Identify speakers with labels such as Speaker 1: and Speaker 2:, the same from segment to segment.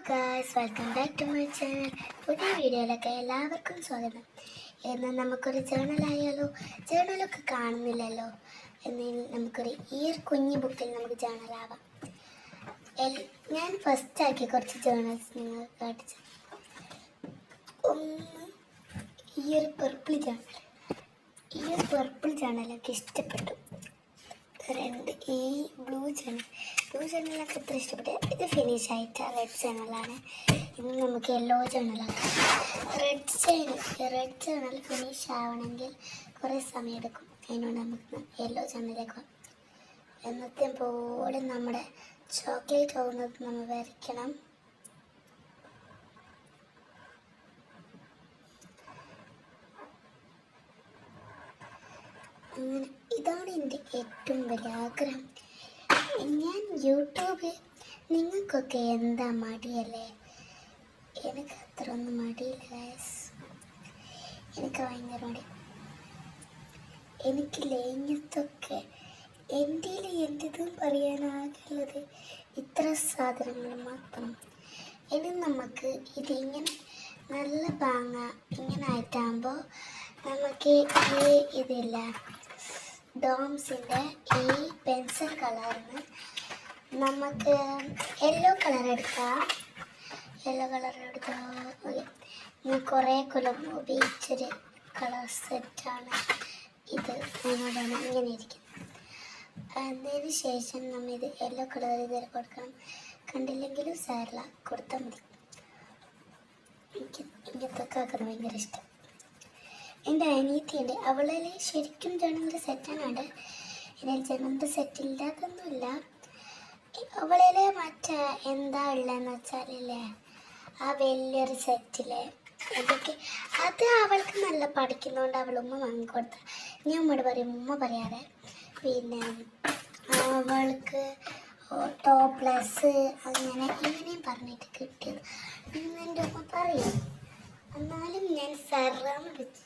Speaker 1: Guys, welcome back to my channel. പുതിയ വീഡിയോയിലൊക്കെ എല്ലാവർക്കും സ്വാഗതം. എന്നാൽ നമുക്കൊരു ജേണലായാലോ? ജേണലൊക്കെ കാണുന്നില്ലല്ലോ. എന്നാൽ നമുക്കൊരു ഈ ഒരു കുഞ്ഞു ബുക്കിൽ നമുക്ക് ജേണലാവാം. ഞാൻ ഫസ്റ്റ് ആക്കി കുറച്ച് ജേണൽസ് നിങ്ങൾ കാണിച്ചു. ഒന്ന് ഈ ഒരു പർപ്പിൾ ജേണലൊക്കെ ഇഷ്ടപ്പെട്ടു. രണ്ട് ഈ ബ്ലൂ ജേണലൊക്കെ എത്ര ഇഷ്ടപ്പെട്ടു. ഇത് ഫിനിഷ് ആയിട്ട് റെഡ് ജേണലാണ്. ഇനി നമുക്ക് യെല്ലോ ജേണലാക്കാം. റെഡ് ജേണൽ ഫിനിഷ് ആവണമെങ്കിൽ കുറേ സമയം എടുക്കും. അതിനോട് നമുക്ക് യെല്ലോ ജേണലിലേക്ക് പോകാം. എന്നത്തെ പോലെ നമ്മുടെ ചോക്ലേറ്റ് ആവുന്നത് നമ്മൾ വരയ്ക്കണം. അങ്ങനെ ഇതാണ് എൻ്റെ ഏറ്റവും വലിയ ആഗ്രഹം. ഞാൻ യൂട്യൂബിൽ നിങ്ങൾക്കൊക്കെ എന്താ മടിയല്ലേ? എനിക്ക് അത്ര ഒന്നും മടിയില്ല ഗൈസ്. എനിക്ക് ഭയങ്കര മടി. എനിക്കില്ലേ ഇങ്ങനത്തൊക്കെ എൻ്റെ എന്റേതും പറയാനാകുള്ളത് ഇത്ര സാധനങ്ങൾ മാത്രം. ഇനി നമുക്ക് ഇതിങ്ങനെ നല്ല പാങ്ങ ഇങ്ങനെ ആയിട്ടാകുമ്പോൾ നമുക്ക് ഈ ഇതില്ല ഡോംസിൻ്റെ ഈ പെൻസിൽ കളറിന് നമുക്ക് യെല്ലോ കളർ എടുക്കാം. ഞാൻ കുറേ കൊല്ലം ഉപയോഗിച്ചൊരു കളർ സെറ്റാണ് ഇത്. അതിനോടാണ് ഇങ്ങനെ ഇരിക്കുന്നത്. അതിന് ശേഷം നമ്മൾ ഇത് യെല്ലോ കളർ ഇതിൽ കൊടുക്കണം. കണ്ടില്ലെങ്കിലും സാരില്ല, കൊടുത്താൽ മതി. എനിക്ക് ഇങ്ങനത്തെ ആക്കുന്നത് ഭയങ്കര ഇഷ്ടം. എൻ്റെ അനിയത്തിയുണ്ട്, അവളിൽ ശരിക്കും ജനലിൻ്റെ സെറ്റാണ്. എന്നാൽ ജനലിൻ്റെ സെറ്റ് ഇല്ലാതൊന്നുമില്ല. അവളിലെ മറ്റേ എന്താ ഉള്ളതെന്ന് വെച്ചാലില്ലേ ആ വലിയൊരു സെറ്റിലെ അതൊക്കെ അത് അവൾക്ക് നല്ല പഠിക്കുന്നതുകൊണ്ട് അവൾ ഉമ്മ വാങ്ങിക്കൊടുത്ത. ഞാൻ ഉമ്മയോട് പറയും, ഉമ്മ പറയാതെ. പിന്നെ അവൾക്ക് ടോപ്ലെസ് ഇങ്ങനെയും പറഞ്ഞിട്ട് കിട്ടിയത് എൻ്റെ ഉമ്മ പറയും. എന്നാലും ഞാൻ സറാന്ന് വിളിച്ചു.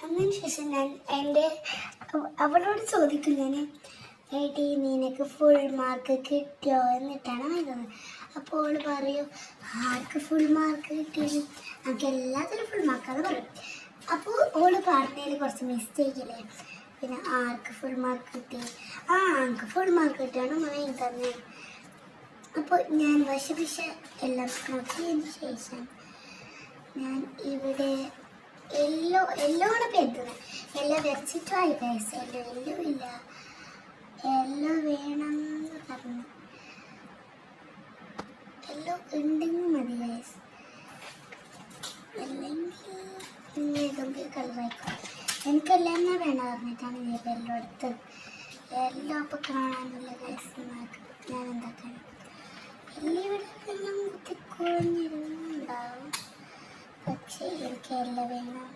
Speaker 1: അതിന് ശേഷം ഞാൻ അവളോട് ചോദിക്കും, ഞാൻ ഏട്ടി നിനക്ക് ഫുൾ മാർക്ക് കിട്ടിയോ എന്നിട്ടാണ് വരുന്നത്. അപ്പോൾ അവൾ പറയും, ആർക്ക് ഫുൾ മാർക്ക് കിട്ടിയത്? നമുക്ക് എല്ലാത്തിനും ഫുൾ മാർക്കാന്ന് പറയും. അപ്പോൾ അവൾ പറഞ്ഞതിൽ കുറച്ച് മിസ്റ്റേക്കില്ലേ. പിന്നെ ആർക്ക് ഫുൾ മാർക്ക് കിട്ടി? ആർക്ക് ഫുൾ മാർക്ക് കിട്ടിയാണ് വാങ്ങി തന്നെ. അപ്പോൾ ഞാൻ വശപിശ എല്ലാം നോക്കിയതിന് ശേഷം ഞാൻ ഇവിടെ എല്ലോടെ പെരുന്നത് എല്ലാം വരച്ചിട്ടായി ഗൈസ്. എല്ലോ ഇല്ല, എല്ലോ വേണമെന്ന് പറഞ്ഞു. എല്ലോ ഉണ്ടെങ്കിൽ മതി ഗൈസ്, അല്ലെങ്കിൽ നിങ്ങൾ ഏതെങ്കിലും കളറായിക്കോ. എനിക്കെല്ലാം തന്നെ വേണം പറഞ്ഞിട്ടാണ് ഞാൻ എല്ലോ എടുത്തത്. എല്ലോ അപ്പോൾ കാണാനുള്ള ഗൈസ് ഞാൻ എന്താക്കണം. ഇവിടെ എല്ലാം കുത്തിക്കുറഞ്ഞിരുന്നുണ്ടാവും. പക്ഷേ എനിക്ക് എല്ലാം വേണം.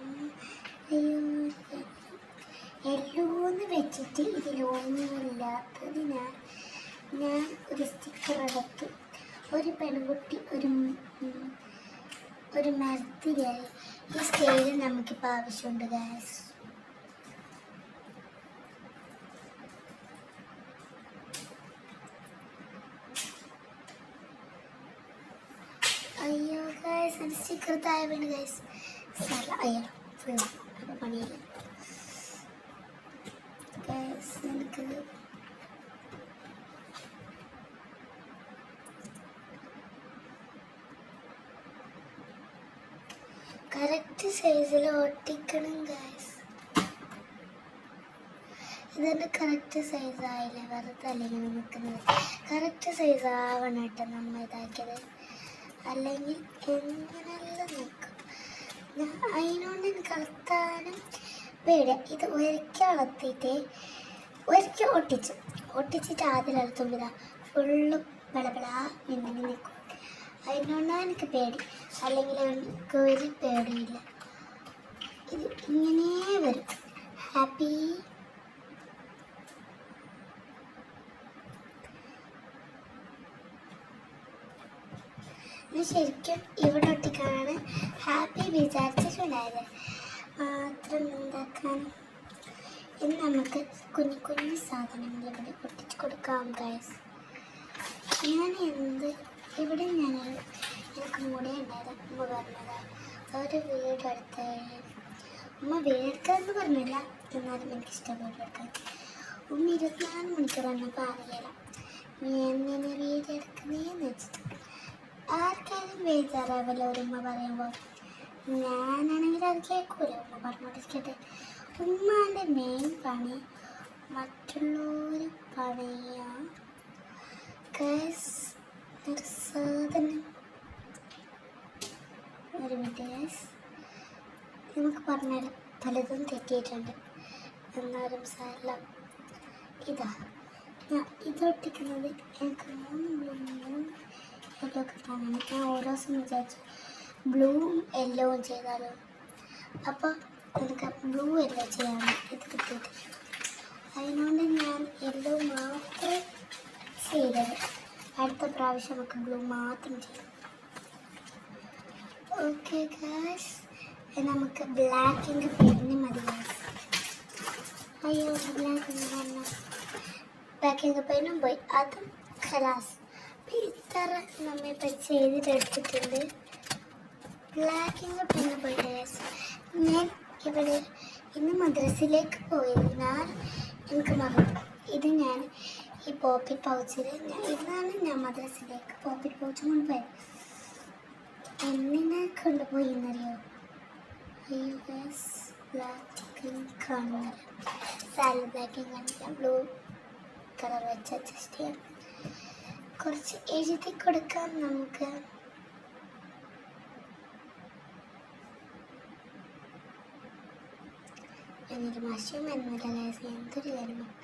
Speaker 1: എല്ലോന്ന് വെച്ചിട്ട് ഇതിലൊന്നുമില്ലാത്തതിനാൽ ഞാൻ ഒരു സ്റ്റിക്കർ എടുത്തു. ഒരു പെൺകുട്ടി ഒരു മരത്തിലായി. ഈ സ്കെയിൽ നമുക്കിപ്പോൾ ആവശ്യമുണ്ട് ഗൈസ്. അയ്യോ ഗൈസ്, എൻ്റെ സ്റ്റിക്കർ താഴെ വീണ് ഗൈസ്. അയ്യോ ഫുൾ അപ്പോൾ പണിയില്ല ഗൈസ്. എനിക്കത് കറക്റ്റ് സൈസിൽ ഒട്ടിക്കണം ഗൈസ്. ഇതെൻ്റെ കറക്റ്റ് സൈസ് ആയില്ല, വെറുതെ അല്ലെങ്കിൽ നിൽക്കുന്നത്. കറക്റ്റ് സൈസ് ആവണം കേട്ടോ നമ്മൾ ഇതാക്കിയത്, അല്ലെങ്കിൽ എങ്ങനെയെല്ലാം നിൽക്കും. ഞാൻ അതിനോണ്ട് എനിക്ക് അളത്താനും പേടിയ. ഇത് ഒരിക്കൽ ഒട്ടിച്ചിട്ട് ആദ്യം അളത്തുമ്പോൾ ഫുള്ളും ബളബളാ നിന്നെങ്കിൽ നിൽക്കും. അതിനോണ്ടാണ് എനിക്ക് പേടി, അല്ലെങ്കിൽ എനിക്ക് ഒരു പേടിയില്ല. ഇത് ഇങ്ങനെ വരും. ഹാപ്പി ശരിക്കും ഇവിടെ ഒട്ടിക്കാനാണ് ഹാപ്പി വിചാരിച്ചിട്ടുണ്ടായത്. മാത്രം എന്താക്കാനും ഇനി നമുക്ക് കുഞ്ഞു കുഞ്ഞു സാധനങ്ങൾ ഇവിടെ ഒട്ടിച്ച് കൊടുക്കാം ഗൈസ്. ഞാൻ ഇവിടെ എനിക്ക് മുടി ഉണ്ടായത് ഉമ്മ പറഞ്ഞത് ഒരു വീടെടുത്ത് ഉമ്മ വീടെടുക്കാന്ന് പറഞ്ഞില്ല, എന്നാലും എനിക്ക് ഇഷ്ടപ്പെട്ടു എടുക്കാൻ. ഉമ്മ 24 മണിക്കൂർ എന്നപ്പോൾ അറിയില്ല നീ എങ്ങനെ വീടെടുക്കുന്നതെന്ന് വെച്ചിട്ട്. ആർക്കാരും ബേജാറാവില്ല ഒരു ഉമ്മ പറയുമ്പോൾ. ഞാനാണെങ്കിൽ അത് കേൾക്കൂല, ഉമ്മ പറഞ്ഞോണ്ടിരിക്കട്ടെ. ഉമ്മാൻ്റെ മെയിൻ പണി മറ്റുള്ളവർ പണിയാ ഒരു സാധനം. ഒരു മിനിറ്റ് ഗൈസ്, നമുക്ക് പറഞ്ഞാൽ പലതും തെറ്റിയിട്ടുണ്ട്, എന്നാലും സാരല്ല. ഞാൻ ഇതൊട്ടിക്കുന്നത് എനിക്ക് 3 യെല്ലോ കിട്ടാനാണ്. ഞാൻ ഓരോ ദിവസം വിചാരിച്ചു ബ്ലൂവും യെല്ലോവും ചെയ്താലോ. അപ്പോൾ എനിക്ക് ബ്ലൂ യെല്ലോ ചെയ്യാനാണ് ഇത് കിട്ടിയിട്ട്. അതിനോണ്ട് ഞാൻ യെല്ലോ മാത്രം ചെയ്തത്. അടുത്ത പ്രാവശ്യം നമുക്ക് ബ്ലൂ മാത്രം ചെയ്യാം. ഓക്കെ ഗൈസ്, നമുക്ക് ബ്ലാക്ക് ഇങ്ക് പെന്ന് മതി ഗൈസ്. അയ്യോ ബ്ലാക്ക് ഇങ്ക് പെന്നും പോയി, അതും ഖലാസ്. ഇത്ര നമ്മളിപ്പോൾ ചെയ്തിട്ടെടുത്തിട്ടുണ്ട്. ബ്ലാക്ക് ഇങ്ക് പെന്ന് പോയി ഗൈസ്. ഞാൻ ഇവിടെ ഇന്ന് മദ്രസയിലേക്ക് പോയതിനാൽ എനിക്ക് മറന്നു. ഇത് ഞാൻ ഈ പോക്കറ്റ് പൗച്ചിൽ ഇതാണ് ഞാൻ മദ്രസയിലേക്ക് പോക്കറ്റ് പൗച്ച് കൊണ്ടുപോയത്. എന്നെ കൊണ്ടുപോയി എന്നറിയോ? അയ്യോ ഗൈസ്, ബ്ലാക്ക് കാണുന്നില്ല. സാലഡ് ബ്ലാക്ക് കാണില്ല, ബ്ലൂ കളർ വെച്ച് അഡ്ജസ്റ്റ് ചെയ്യാം. കുറച്ച് എഴുതി കൊടുക്കാം നമുക്ക്. എന്നൊരു മഷയും എന്നൊരു ലേസ് എന്തൊരു കാര്യമാണ്.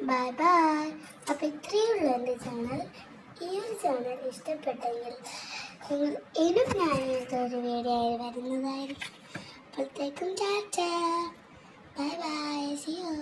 Speaker 1: Bye bye. അപ്പോൾ ഇത്രയേ ഉള്ളൂ എൻ്റെ ചാനൽ. ഈ ഒരു ചാനൽ ഇഷ്ടപ്പെട്ടെങ്കിൽ നിങ്ങൾ ഇനിയും ഞാൻ ഇതൊരു വീഡിയോ ആയി വരുന്നതായിരിക്കും. അപ്പോഴത്തേക്കും tata, bye bye, see U.